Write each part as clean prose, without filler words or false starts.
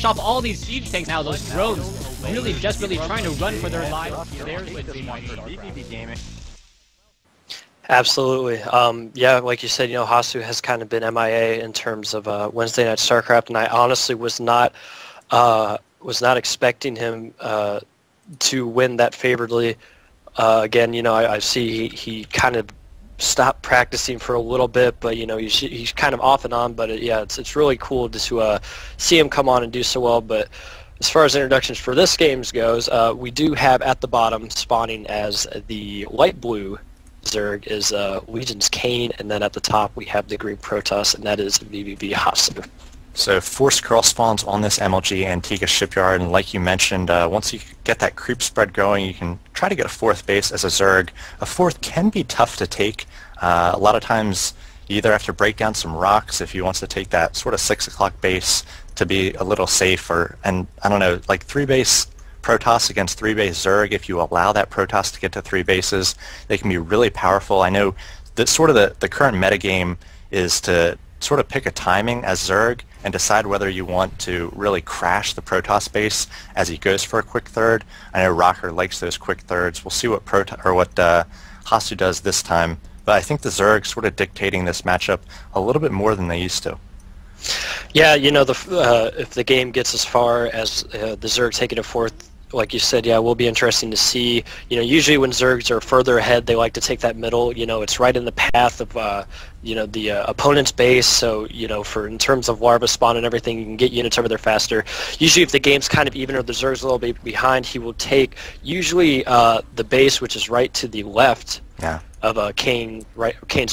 off all these siege tanks now. Those drones really desperately trying to run for their lives. There's Wednesday Night vVv gaming. Absolutely. Yeah, like you said, Hasuu has kind of been MIA in terms of Wednesday Night Starcraft, and I honestly was not expecting him to win that favorably. Again, I see he kind of stopped practicing for a little bit, but he's kind of off and on. But yeah, it's really cool to see him come on and do so well. But as far as introductions for this games goes, we do have at the bottom spawning as the light blue Zerg is LgNKane, and then at the top we have the green Protoss, and that is vVv Hasuu. So forced curl spawns on this MLG Antigua shipyard, and like you mentioned, once you get that creep spread going, you can try to get a fourth base as a Zerg. A fourth can be tough to take. A lot of times you either have to break down some rocks if you want to take that sort of 6 o'clock base to be a little safer, and I don't know, like 3-base Protoss against 3-base Zerg, if you allow that Protoss to get to 3 bases, they can be really powerful. I know that sort of the current metagame is to sort of pick a timing as Zerg and decide whether you want to really crash the Protoss base as he goes for a quick third. I know Rocker likes those quick thirds. We'll see what Hasuu does this time, but I think the Zerg sort of dictating this matchup a little bit more than they used to. Yeah, if the game gets as far as the Zerg taking a fourth, like you said, yeah, it will be interesting to see. Usually when Zergs are further ahead, they like to take that middle. It's right in the path of, the opponent's base. So, in terms of larva spawn and everything, you can get units over there faster. Usually if the game's kind of even or the Zerg's a little bit behind, he will take usually the base, which is right to the left. Yeah. Of Kane's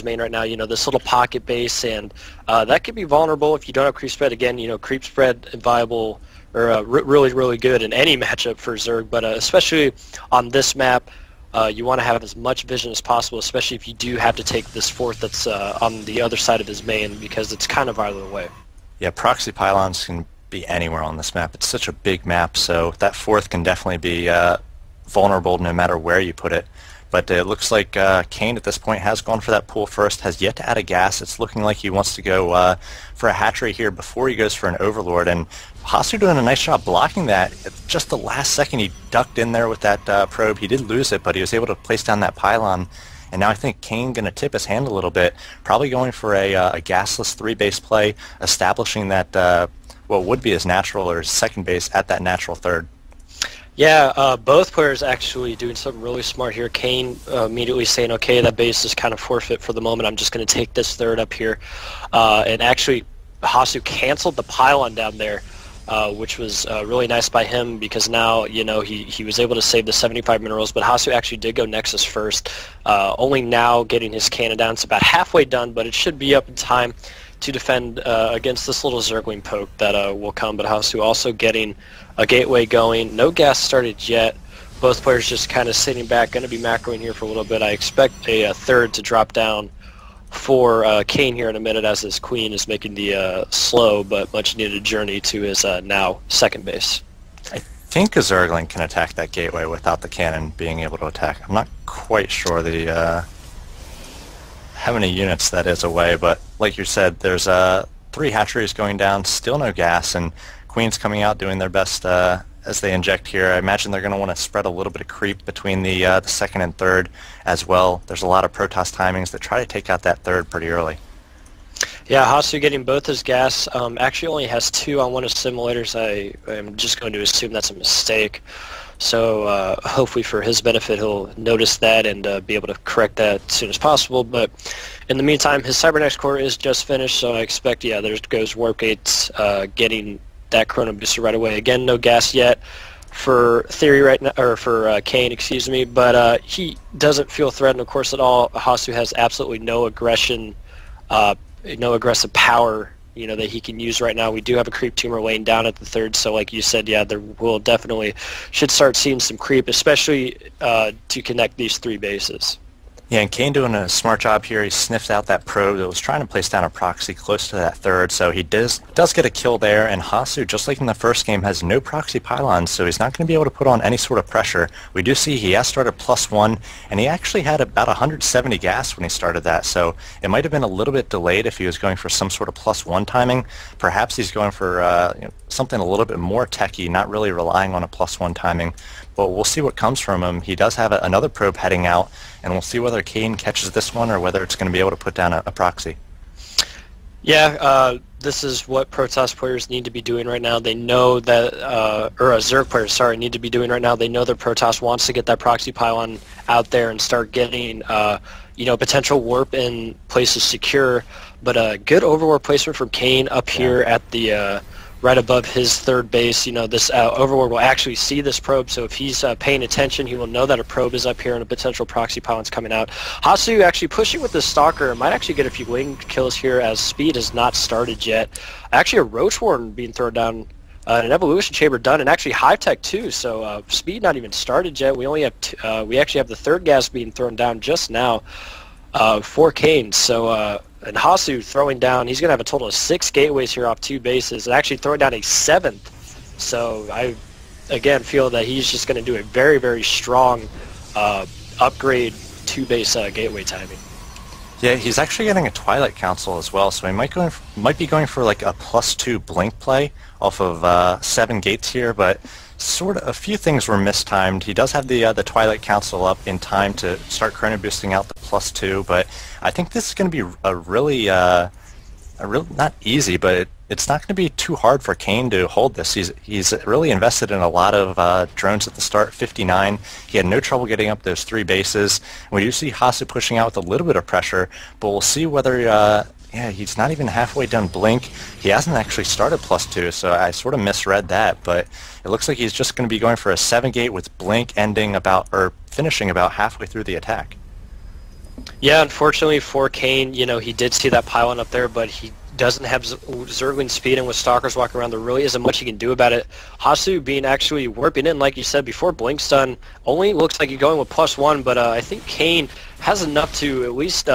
main right now, this little pocket base, and that could be vulnerable if you don't have creep spread. Again, creep spread viable or really, really good in any matchup for Zerg, but especially on this map, you want to have as much vision as possible, especially if you do have to take this fourth that's on the other side of his main, because it's kind of either way. Yeah, proxy pylons can be anywhere on this map. It's such a big map, so that fourth can definitely be vulnerable no matter where you put it. But it looks like Kane at this point has gone for that pull first, has yet to add a gas. It's looking like he wants to go for a hatchery here before he goes for an overlord. And Hasuu doing a nice job blocking that. At just the last second he ducked in there with that probe. He did lose it, but he was able to place down that pylon. And now I think Kane going to tip his hand a little bit, probably going for a gasless 3-base play, establishing that what would be his natural or his second base at that natural third. Yeah, both players actually doing something really smart here. Kane immediately saying, okay, that base is kind of forfeit for the moment. I'm just going to take this third up here. And actually, Hasuu canceled the pylon down there, which was really nice by him, because now, he was able to save the 75 minerals, but Hasuu actually did go Nexus first. Only now getting his cannon down. It's about halfway done, but it should be up in time to defend against this little Zergling poke that will come. But Hasuu also getting a gateway going. No gas started yet. Both players just kind of sitting back, going to be macroing here for a little bit. I expect a third to drop down for Kane here in a minute, as his queen is making the slow but much needed journey to his now second base. I think a Zergling can attack that gateway without the cannon being able to attack. I'm not quite sure how many units that is away, but like you said, there's 3 hatcheries going down, still no gas, and Queen's coming out doing their best as they inject here. I imagine they're going to want to spread a little bit of creep between the second and third as well. There's a lot of Protoss timings that try to take out that third pretty early. Yeah, Hasuu getting both his gas. Actually only has 2 on one of simulators. I am just going to assume that's a mistake. So hopefully for his benefit he'll notice that and be able to correct that as soon as possible. But in the meantime, his Cybernex core is just finished, so I expect, yeah, there goes Warpgates getting that Chrono Booster right away. Again, no gas yet for Theory right now, or for Kane, excuse me, but he doesn't feel threatened, of course, at all. Hasuu has absolutely no aggression, no aggressive power, that he can use right now. We do have a creep tumor laying down at the third, so like you said, yeah, there will definitely should start seeing some creep, especially to connect these 3 bases. Yeah, and Kane doing a smart job here. He sniffed out that probe that was trying to place down a proxy close to that third, so he does get a kill there, and Hasuu, just like in the first game, has no proxy pylons, so he's not going to be able to put on any sort of pressure. We do see he has started +1, and he actually had about 170 gas when he started that, so it might have been a little bit delayed if he was going for some sort of +1 timing. Perhaps he's going for something a little bit more techy, not really relying on a +1 timing. But we'll see what comes from him. He does have another probe heading out, and we'll see whether Kane catches this one or whether it's going to be able to put down a proxy. Yeah, this is what Protoss players need to be doing right now. They know that, or Zerg players, sorry, need to be doing right now. They know that Protoss wants to get that proxy pylon out there and start getting, potential warp in places secure. But a good overwarp placement from Kane up here at the right above his third base. This overlord will actually see this probe, so if he's paying attention, he will know that a probe is up here and a potential proxy pylon's coming out. Hasuu actually pushing with the Stalker might actually get a few wing kills here, as speed has not started yet. Actually, a Roach Warden being thrown down, an Evolution Chamber done, and actually Hive Tech too, so speed not even started yet. We only have we actually have the third gas being thrown down just now for Kane, so and Hasuu throwing down, he's going to have a total of 6 gateways here off 2 bases, and actually throwing down a 7th. So I, again, feel that he's just going to do a very, very strong upgrade 2-base gateway timing. Yeah, he's actually getting a Twilight Council as well, so he might be going for like a +2 blink play off of 7 gates here, but sort of a few things were mistimed. He does have the Twilight Council up in time to start chrono boosting out the +2, but I think this is going to be a really not easy, but it's not going to be too hard for Kane to hold this. He's really invested in a lot of drones at the start, 59. He had no trouble getting up those 3 bases. We do see Hasuu pushing out with a little bit of pressure, but we'll see whether he's not even halfway done blink. He hasn't actually started +2, so I sort of misread that, but it looks like he's just going to be going for a 7-gate with blink finishing about halfway through the attack. Yeah, unfortunately for Kane, he did see that pylon up there, but he doesn't have Zergling speed, and with Stalkers walking around, there really isn't much he can do about it. Hasuu being actually warping in, like you said before, blink's done. Only looks like he's going with +1, but I think Kane has enough to at least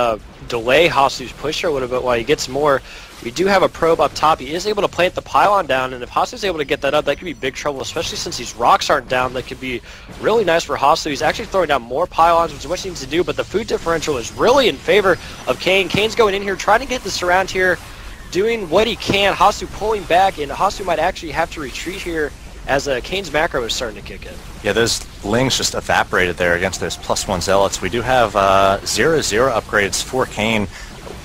delay Hasu's push here a little bit while he gets more. We do have a probe up top. He is able to plant the pylon down, and if Hasu's able to get that up, that could be big trouble, especially since these rocks aren't down. That could be really nice for Hasuu. He's actually throwing down more pylons, which is what he needs to do, but the food differential is really in favor of Kane. Kane's going in here, trying to get this around here, doing what he can. Hasuu pulling back, and Hasuu might actually have to retreat here as Kane's macro is starting to kick in. Yeah, those lings just evaporated there against those +1 zealots. We do have 0-0 upgrades for Kane.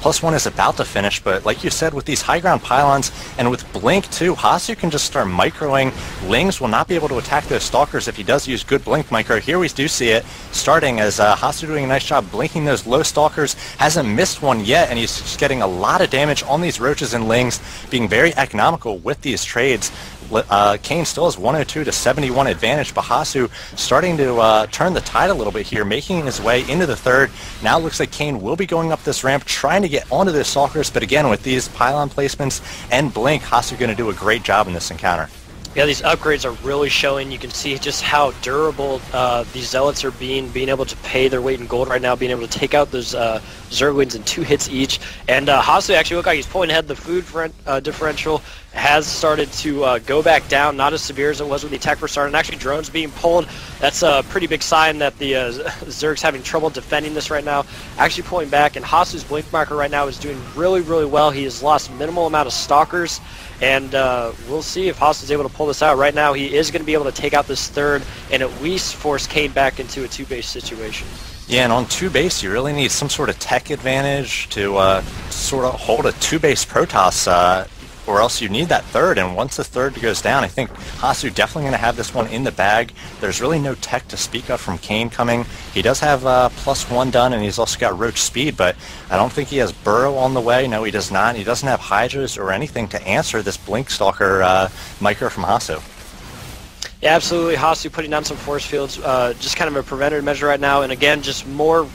+1 is about to finish, but like you said, with these high ground pylons and with blink too, Hasuu can just start microing. Lings will not be able to attack those stalkers if he does use good blink micro. Here we do see it starting as Hasuu doing a nice job blinking those low stalkers. Hasn't missed one yet, and he's just getting a lot of damage on these roaches and lings, being very economical with these trades. Kane still has 102 to 71 advantage, but Hasuu starting to turn the tide a little bit here, making his way into the third. Now it looks like Kane will be going up this ramp, trying to get onto the stalkers, but again, with these pylon placements and blink, Hasuu going to do a great job in this encounter. Yeah, these upgrades are really showing. You can see just how durable these zealots are being able to pay their weight in gold right now, being able to take out those Zerglings in 2 hits each. And Hasuu actually looked like he's pulling ahead. The food differential has started to go back down, not as severe as it was when the attack first started. And actually, drones being pulled, that's a pretty big sign that the Zerg's having trouble defending this right now. Actually pulling back, and Hasu's blink marker right now is doing really, really well. He has lost minimal amount of stalkers, and we'll see if Hasu's able to pull this out. Right now, he is going to be able to take out this third and at least force Kane back into a 2-base situation. Yeah, and on 2-base, you really need some sort of tech advantage to sort of hold a 2-base Protoss, or else you need that third, and once the third goes down, I think Hasuu definitely going to have this one in the bag. There's really no tech to speak of from Kane coming. He does have +1 done, and he's also got Roach speed, but I don't think he has Burrow on the way. No, he does not. He doesn't have Hydras or anything to answer this Blink Stalker micro from Hasuu. Yeah, absolutely. Hasuu putting down some force fields, just kind of a preventative measure right now, and again, just more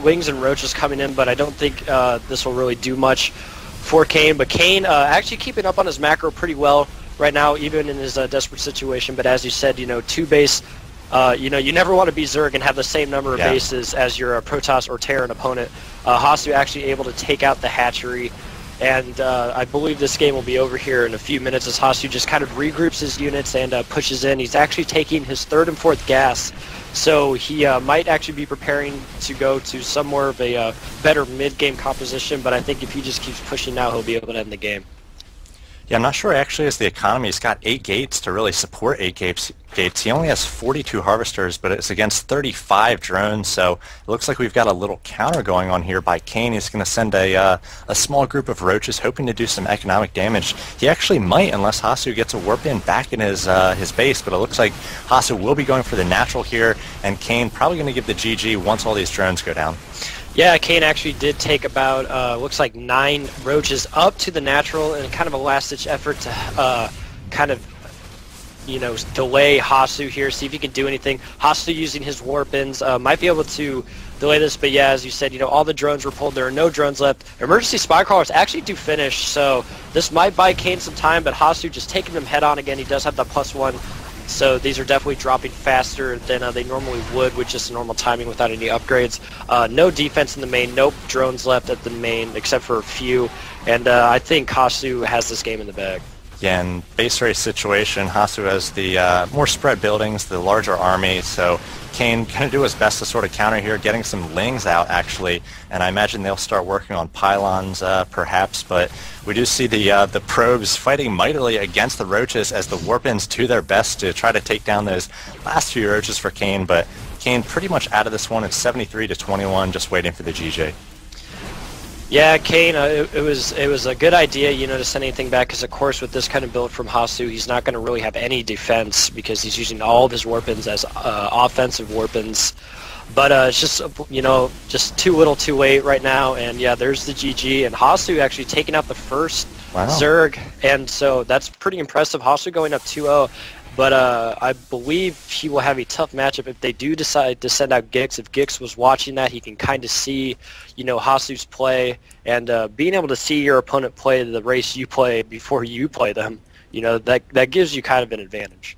wings and roaches coming in, but I don't think this will really do much for Kane. But Kane actually keeping up on his macro pretty well right now, even in his desperate situation. But as you said, 2-base You know, you never want to be Zerg and have the same number of Yeah. bases as your Protoss or Terran opponent. Hasuu actually able to take out the hatchery, and I believe this game will be over here in a few minutes as Hasuu just kind of regroups his units and pushes in. He's actually taking his 3rd and 4th gas, so he might actually be preparing to go to some more of a better mid-game composition, but I think if he just keeps pushing now, he'll be able to end the game. Yeah, I'm not sure actually as the economy. He's got 8 gates to really support 8 gates. He only has 42 harvesters, but it's against 35 drones, so it looks like we've got a little counter going on here by Kane. He's going to send a small group of roaches hoping to do some economic damage. He actually might unless Hasuu gets a warp in back in his base, but it looks like Hasuu will be going for the natural here, and Kane probably going to give the GG once all these drones go down. Yeah, Kane actually did take about, looks like 9 roaches up to the natural in kind of a last-ditch effort to kind of, you know, delay Hasuu here, see if he can do anything. Hasuu using his warp-ins might be able to delay this, but yeah, as you said, you know, all the drones were pulled. There are no drones left. Emergency spy crawlers actually do finish, so this might buy Kane some time, but Hasuu just taking them head-on again. He does have the +1. So these are definitely dropping faster than they normally would with just normal timing without any upgrades. No defense in the main, no drones left at the main except for a few, and I think Hasuu has this game in the bag. Yeah, in base race situation, Hasuu has the more spread buildings, the larger army, so Kane going to do his best to sort of counter here, getting some lings out actually, and I imagine they'll start working on pylons perhaps, but we do see the probes fighting mightily against the roaches as the warp-ins do their best to try to take down those last few roaches for Kane, but Kane pretty much out of this one. It's 73-21, just waiting for the GJ. Yeah, Kane, it was a good idea, you know, to send anything back, because of course with this kind of build from Hasuu, he's not going to really have any defense because he's using all of his warp-ins as offensive warp-ins. But it's just, you know, just too little too late right now, and yeah, there's the GG, and Hasuu actually taking out the first Zerg, and so that's pretty impressive. Hasuu going up 2-0. But I believe he will have a tough matchup if they do decide to send out Gix. If Gix was watching that, he can kind of see, you know, Hasu's play, and being able to see your opponent play the race you play before you play them, you know, that gives you kind of an advantage.